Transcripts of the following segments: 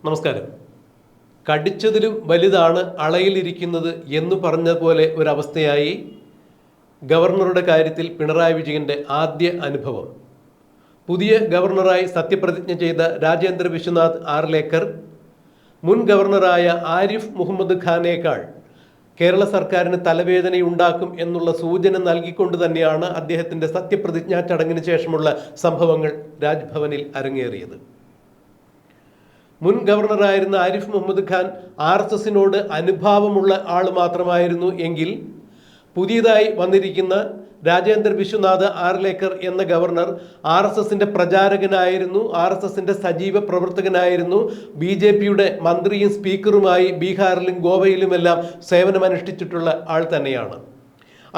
നമസ്കാരം. കടിച്ചതിലും വലുതാണ് അളയിലിരിക്കുന്നത് എന്ന് പറഞ്ഞ പോലെ ഒരവസ്ഥയായി ഗവർണറുടെ കാര്യത്തിൽ പിണറായി വിജയൻ്റെ ആദ്യ അനുഭവം. പുതിയ ഗവർണറായി സത്യപ്രതിജ്ഞ ചെയ്ത രാജേന്ദ്ര വിശ്വനാഥ് ആർലേക്കർ മുൻ ഗവർണറായ ആരിഫ് മുഹമ്മദ് ഖാനേക്കാൾ കേരള സർക്കാരിന് തലവേദനയുണ്ടാക്കും എന്നുള്ള സൂചന നൽകിക്കൊണ്ട് തന്നെയാണ് അദ്ദേഹത്തിൻ്റെ സത്യപ്രതിജ്ഞാ ചടങ്ങിന് ശേഷമുള്ള സംഭവങ്ങൾ രാജ്ഭവനിൽ അരങ്ങേറിയത്. മുൻ ഗവർണറായിരുന്ന ആരിഫ് മുഹമ്മദ് ഖാൻ RSSനോട് അനുഭാവമുള്ള ആൾ മാത്രമായിരുന്നു എങ്കിൽ പുതിയതായി വന്നിരിക്കുന്ന രാജേന്ദ്ര വിശ്വനാഥ് ആർലേക്കർ എന്ന ഗവർണർ RSSന്റെ പ്രചാരകനായിരുന്നു, RSSന്റെ സജീവ പ്രവർത്തകനായിരുന്നു, BJPയുടെ മന്ത്രിയും സ്പീക്കറുമായി ബീഹാറിലും ഗോവയിലുമെല്ലാം സേവനമനുഷ്ഠിച്ചിട്ടുള്ള ആൾ തന്നെയാണ്.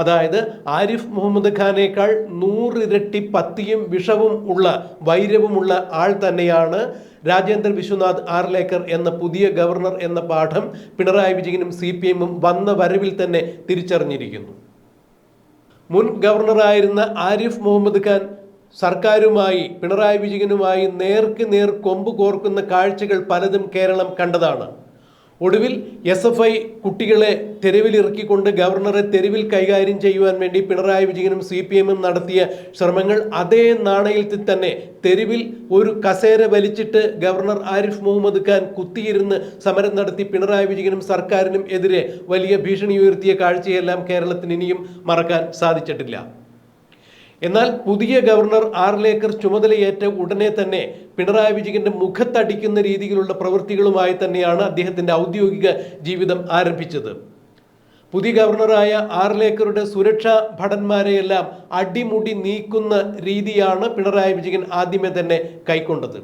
അതായത് ആരിഫ് മുഹമ്മദ് ഖാനേക്കാൾ 100 ഇരട്ടി പത്തിയും വിഷവും ഉള്ള വൈരവുമുള്ള ആൾ തന്നെയാണ് രാജേന്ദ്ര വിശ്വനാഥ് ആർലേക്കർ എന്ന പുതിയ ഗവർണർ എന്ന പാഠം പിണറായി വിജയനും CPM വന്ന വരവിൽ തന്നെ തിരിച്ചറിഞ്ഞിരിക്കുന്നു. മുൻ ഗവർണറായിരുന്ന ആരിഫ് മുഹമ്മദ് ഖാൻ സർക്കാരുമായി പിണറായി വിജയനുമായി നേർക്ക് നേർ കൊമ്പ് കോർക്കുന്ന കാഴ്ചകൾ പലതും കേരളം കണ്ടതാണ്. ഒടുവിൽ SFI കുട്ടികളെ തെരുവിലിറക്കിക്കൊണ്ട് ഗവർണറെ തെരുവിൽ കൈകാര്യം ചെയ്യുവാൻ വേണ്ടി പിണറായി വിജയനും CPM നടത്തിയ ശ്രമങ്ങൾ അതേ നാണയത്തിൽ തന്നെ തെരുവിൽ ഒരു കസേര വലിച്ചിട്ട് ഗവർണർ ആരിഫ് മുഹമ്മദ് ഖാൻ കുത്തിയിരുന്ന് സമരം നടത്തി പിണറായി വിജയനും സർക്കാരിനും എതിരെ വലിയ ഭീഷണി ഉയർത്തിയ കാഴ്ചയെല്ലാം കേരളത്തിന് ഇനിയും മറക്കാൻ സാധിച്ചിട്ടില്ല. എന്നാൽ പുതിയ ഗവർണർ ആർലേക്കർ ചുമതലയേറ്റ ഉടനെ തന്നെ പിണറായി വിജയന്റെ മുഖത്തടിക്കുന്ന രീതിയിലുള്ള പ്രവൃത്തികളുമായി തന്നെയാണ് അദ്ദേഹത്തിന്റെ ഔദ്യോഗിക ജീവിതം ആരംഭിച്ചത്. പുതിയ ഗവർണറായ ആർലേക്കറുടെ സുരക്ഷാ ഭടന്മാരെയെല്ലാം അടിമുടി നീക്കുന്ന രീതിയാണ് പിണറായി വിജയൻ ആദ്യമേ തന്നെ കൈക്കൊണ്ടത്.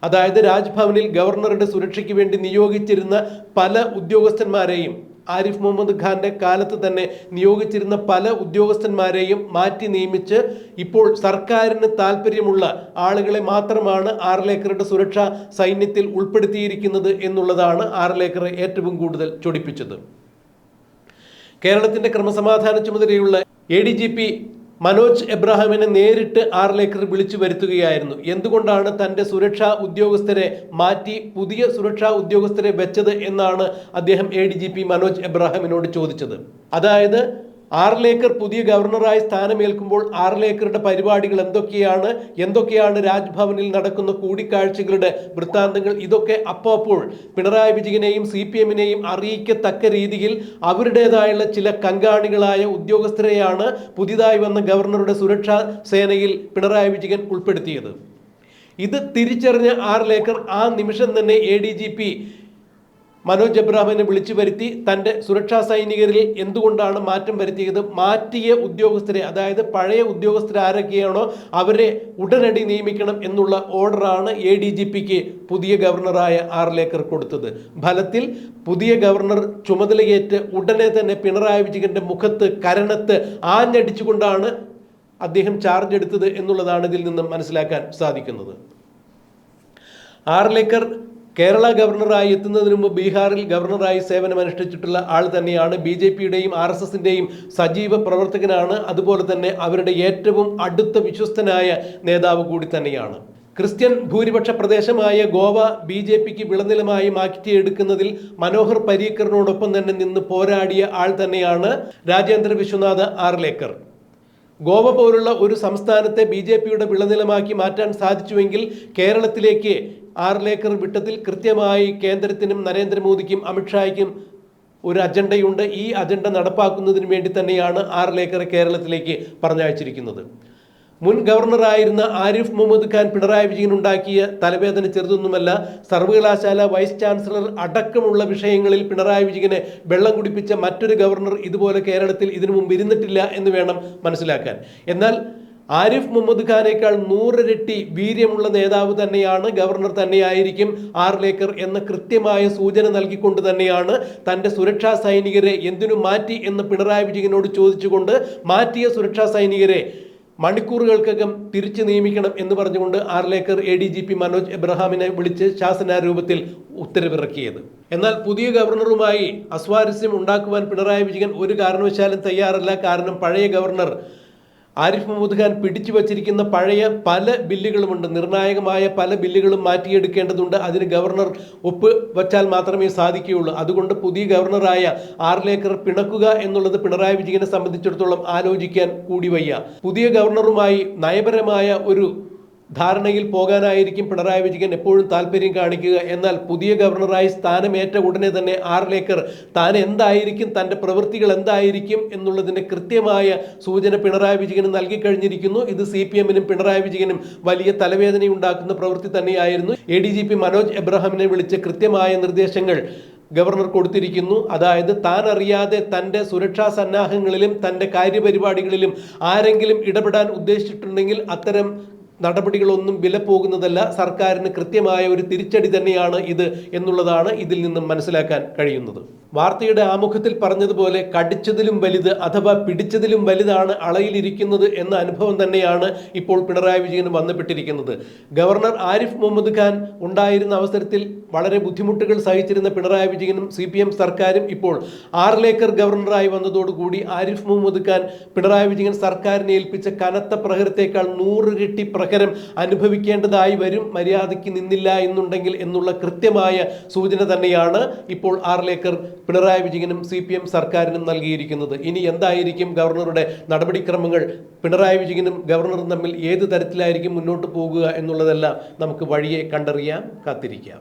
അതായത് രാജ്ഭവനിൽ ഗവർണറുടെ സുരക്ഷയ്ക്ക് വേണ്ടി നിയോഗിച്ചിരുന്ന പല ഉദ്യോഗസ്ഥന്മാരെയും, ആരിഫ് മുഹമ്മദ് ഖാന്റെ കാലത്ത് തന്നെ നിയോഗിച്ചിരുന്ന പല ഉദ്യോഗസ്ഥന്മാരെയും മാറ്റി നിയമിച്ച് ഇപ്പോൾ സർക്കാരിന് താല്പര്യമുള്ള ആളുകളെ മാത്രമാണ് ആർലേക്കറുടെ സുരക്ഷാ സൈന്യത്തിൽ ഉൾപ്പെടുത്തിയിരിക്കുന്നത് എന്നുള്ളതാണ് ആർലേക്കറെ ഏറ്റവും കൂടുതൽ ചൊടിപ്പിച്ചത്. കേരളത്തിന്റെ ക്രമസമാധാന ചുമതലയുള്ള ADGP മനോജ് എബ്രഹാമിനെ നേരിട്ട് ആർലേക്കർ വിളിച്ചു വരുത്തുകയായിരുന്നു. എന്തുകൊണ്ടാണ് തൻ്റെ സുരക്ഷാ ഉദ്യോഗസ്ഥരെ മാറ്റി പുതിയ സുരക്ഷാ ഉദ്യോഗസ്ഥരെ വെച്ചത് എന്നാണ് അദ്ദേഹം ADGP മനോജ് എബ്രഹാമിനോട് ചോദിച്ചത്. അതായത് ആർലേക്കർ പുതിയ ഗവർണറായി സ്ഥാനമേൽക്കുമ്പോൾ ആർലേക്കറുടെ പരിപാടികൾ എന്തൊക്കെയാണ് രാജ്ഭവനിൽ നടക്കുന്ന കൂടിക്കാഴ്ചകളുടെ വൃത്താന്തങ്ങൾ, ഇതൊക്കെ അപ്പോൾ പിണറായി വിജയനെയും CPMനെയും അറിയിക്കത്തക്ക രീതിയിൽ അവരുടേതായുള്ള ചില കങ്കാണികളായ ഉദ്യോഗസ്ഥരെയാണ് പുതിയതായി വന്ന ഗവർണറുടെ സുരക്ഷാ സേനയിൽ പിണറായി വിജയൻ ഉൾപ്പെടുത്തിയത്. ഇത് തിരിച്ചറിഞ്ഞ ആർലേക്കർ ആ നിമിഷം തന്നെ ADGP മനോജ് എബ്രഹാമിനെ വിളിച്ചു വരുത്തി തൻ്റെ സുരക്ഷാ സൈനികരിൽ എന്തുകൊണ്ടാണ് മാറ്റം വരുത്തിയത്, മാറ്റിയ ഉദ്യോഗസ്ഥരെ, അതായത് പഴയ ഉദ്യോഗസ്ഥർ ആരൊക്കെയാണോ അവരെ ഉടനടി നിയമിക്കണം എന്നുള്ള ഓർഡറാണ് ADGPക്ക് പുതിയ ഗവർണറായ ആർലേക്കർ കൊടുത്തത്. ഫലത്തിൽ പുതിയ ഗവർണർ ചുമതലയേറ്റ് ഉടനെ തന്നെ പിണറായി വിജയന്റെ മുഖത്ത് കരണത്ത് ആഞ്ഞടിച്ചുകൊണ്ടാണ് അദ്ദേഹം ചാർജ് എടുത്തത് എന്നുള്ളതാണ് ഇതിൽ നിന്നും മനസ്സിലാക്കാൻ സാധിക്കുന്നത്. ആർലേക്കർ കേരള ഗവർണറായി എത്തുന്നതിന് മുമ്പ് ബീഹാറിൽ ഗവർണറായി സേവനമനുഷ്ഠിച്ചിട്ടുള്ള ആൾ തന്നെയാണ്. BJPയുടെയും RSSന്റെയും സജീവ പ്രവർത്തകനാണ്. അതുപോലെ തന്നെ അവരുടെ ഏറ്റവും അടുത്ത വിശ്വസ്തനായ നേതാവ് കൂടി തന്നെയാണ്. ക്രിസ്ത്യൻ ഭൂരിപക്ഷ പ്രദേശമായ ഗോവ BJPക്ക് വിളനിലമായി മാറ്റിയെടുക്കുന്നതിൽ മനോഹർ പരീക്കറിനോടൊപ്പം തന്നെ നിന്ന് പോരാടിയ ആൾ തന്നെയാണ് രാജേന്ദ്ര വിശ്വനാഥ് ആർലേക്കർ. ഗോവ പോലുള്ള ഒരു സംസ്ഥാനത്തെ BJPയുടെ വിളനിലമാക്കി മാറ്റാൻ സാധിച്ചുവെങ്കിൽ കേരളത്തിലേക്ക് ആർലേക്കർ വിട്ടതിൽ കൃത്യമായി കേന്ദ്രത്തിനും നരേന്ദ്രമോദിക്കും അമിത്ഷായ്ക്കും ഒരു അജണ്ടയുണ്ട്. ഈ അജണ്ട നടപ്പാക്കുന്നതിന് വേണ്ടി തന്നെയാണ് ആർലേക്കറെ കേരളത്തിലേക്ക് പറഞ്ഞയച്ചിരിക്കുന്നത്. മുൻ ഗവർണറായിരുന്ന ആരിഫ് മുഹമ്മദ് ഖാൻ പിണറായി വിജയൻ ഉണ്ടാക്കിയ തലവേദന ചെറുതൊന്നുമല്ല. സർവകലാശാല വൈസ് ചാൻസലർ അടക്കമുള്ള വിഷയങ്ങളിൽ പിണറായി വിജയനെ വെള്ളം കുടിപ്പിച്ച മറ്റൊരു ഗവർണർ ഇതുപോലെ കേരളത്തിൽ ഇതിനു മുമ്പ് ഇരുന്നിട്ടില്ല എന്ന് വേണം മനസ്സിലാക്കാൻ. എന്നാൽ ആരിഫ് മുഹമ്മദ് ഖാനേക്കാൾ 100 ഇരട്ടി വീര്യമുള്ള നേതാവ് തന്നെയാണ്, ഗവർണർ തന്നെയായിരിക്കും ആർലേക്കർ എന്ന കൃത്യമായ സൂചന നൽകിക്കൊണ്ട് തന്നെയാണ് തൻ്റെ സുരക്ഷാ സൈനികരെ എന്തിനു മാറ്റി എന്ന് പിണറായി വിജയനോട് ചോദിച്ചുകൊണ്ട് മാറ്റിയ സുരക്ഷാ സൈനികരെ മണിക്കൂറുകൾക്കകം തിരിച്ചു നിയമിക്കണം എന്ന് പറഞ്ഞുകൊണ്ട് ആർലേക്കർ ADGP മനോജ് എബ്രഹാമിനെ വിളിച്ച് ശാസനാരൂപത്തിൽ ഉത്തരവിറക്കിയത്. എന്നാൽ പുതിയ ഗവർണറുമായി അസ്വാരസ്യം ഉണ്ടാക്കുവാൻ പിണറായി വിജയൻ ഒരു കാരണവശാലും തയ്യാറല്ല. കാരണം പഴയ ഗവർണർ ആരിഫ് മുഹമ്മദ് ഖാൻ പിടിച്ചു വച്ചിരിക്കുന്ന പഴയ പല ബില്ലുകളുമുണ്ട്. നിർണായകമായ പല ബില്ലുകളും മാറ്റിയെടുക്കേണ്ടതുണ്ട്. അതിന് ഗവർണർ ഒപ്പ് വച്ചാൽ മാത്രമേ സാധിക്കുകയുള്ളൂ. അതുകൊണ്ട് പുതിയ ഗവർണറായ ആർലേക്കർ പിണക്കുക എന്നുള്ളത് പിണറായി വിജയനെ സംബന്ധിച്ചിടത്തോളം ആലോചിക്കാൻ കൂടി വയ്യ. പുതിയ ഗവർണറുമായി നയപരമായ ഒരു ധാരണയിൽ പോകാനായിരിക്കും പിണറായി വിജയൻ എപ്പോഴും താല്പര്യം കാണിക്കുക. എന്നാൽ പുതിയ ഗവർണറായി സ്ഥാനമേറ്റ ഉടനെ തന്നെ ആർലേക്കർ താൻ എന്തായിരിക്കും, തൻ്റെ പ്രവൃത്തികൾ എന്തായിരിക്കും എന്നുള്ളതിൻ്റെ കൃത്യമായ സൂചന പിണറായി വിജയന് നൽകിക്കഴിഞ്ഞിരിക്കുന്നു. ഇത് CPM-നും പിണറായി വിജയനും വലിയ തലവേദനയുണ്ടാക്കുന്ന പ്രവൃത്തി തന്നെയായിരുന്നു. ADGP മനോജ് എബ്രഹാമിനെ വിളിച്ച് കൃത്യമായ നിർദ്ദേശങ്ങൾ ഗവർണർ കൊടുത്തിരിക്കുന്നു. അതായത് താൻ അറിയാതെ തൻ്റെ സുരക്ഷാ സന്നാഹങ്ങളിലും തൻ്റെ കാര്യപരിപാടികളിലും ആരെങ്കിലും ഇടപെടാൻ ഉദ്ദേശിച്ചിട്ടുണ്ടെങ്കിൽ അത്തരം നടപടികളൊന്നും വില പോകുന്നതല്ല. സർക്കാരിന് കൃത്യമായ ഒരു തിരിച്ചടി തന്നെയാണ് ഇത് എന്നുള്ളതാണ് ഇതിൽ നിന്നും മനസ്സിലാക്കാൻ കഴിയുന്നത്. വാർത്തയുടെ ആമുഖത്തിൽ പറഞ്ഞതുപോലെ കടിച്ചതിലും വലുത് അഥവാ പിടിച്ചതിലും വലുതാണ് അളയിലിരിക്കുന്നത് എന്ന അനുഭവം തന്നെയാണ് ഇപ്പോൾ പിണറായി വിജയന് വന്നുപെട്ടിരിക്കുന്നത്. ഗവർണർ ആരിഫ് മുഹമ്മദ് ഖാൻ ഉണ്ടായിരുന്ന അവസരത്തിൽ വളരെ ബുദ്ധിമുട്ടുകൾ സഹിച്ചിരുന്ന പിണറായി വിജയനും CPM സർക്കാരും ഇപ്പോൾ ആർലേക്കർ ഗവർണറായി വന്നതോടുകൂടി ആരിഫ് മുഹമ്മദ് ഖാൻ പിണറായി വിജയൻ സർക്കാരിനെ ഏൽപ്പിച്ച കനത്ത പ്രഹരത്തേക്കാൾ 100 ഇരട്ടി പ്രഹരം അനുഭവിക്കേണ്ടതായി വരും, മര്യാദയ്ക്ക് നിന്നില്ല എന്നുണ്ടെങ്കിൽ എന്നുള്ള കൃത്യമായ സൂചന തന്നെയാണ് ഇപ്പോൾ ആർലേക്കർ പിണറായി വിജയനും CPM സർക്കാരിനും നൽകിയിരിക്കുന്നത്. ഇനി എന്തായിരിക്കും ഗവർണറുടെ നടപടിക്രമങ്ങൾ, പിണറായി വിജയനും ഗവർണറും തമ്മിൽ ഏത് തരത്തിലായിരിക്കും മുന്നോട്ട് പോകുക എന്നുള്ളതെല്ലാം നമുക്ക് വഴിയെ കണ്ടറിയാം, കാത്തിരിക്കാം.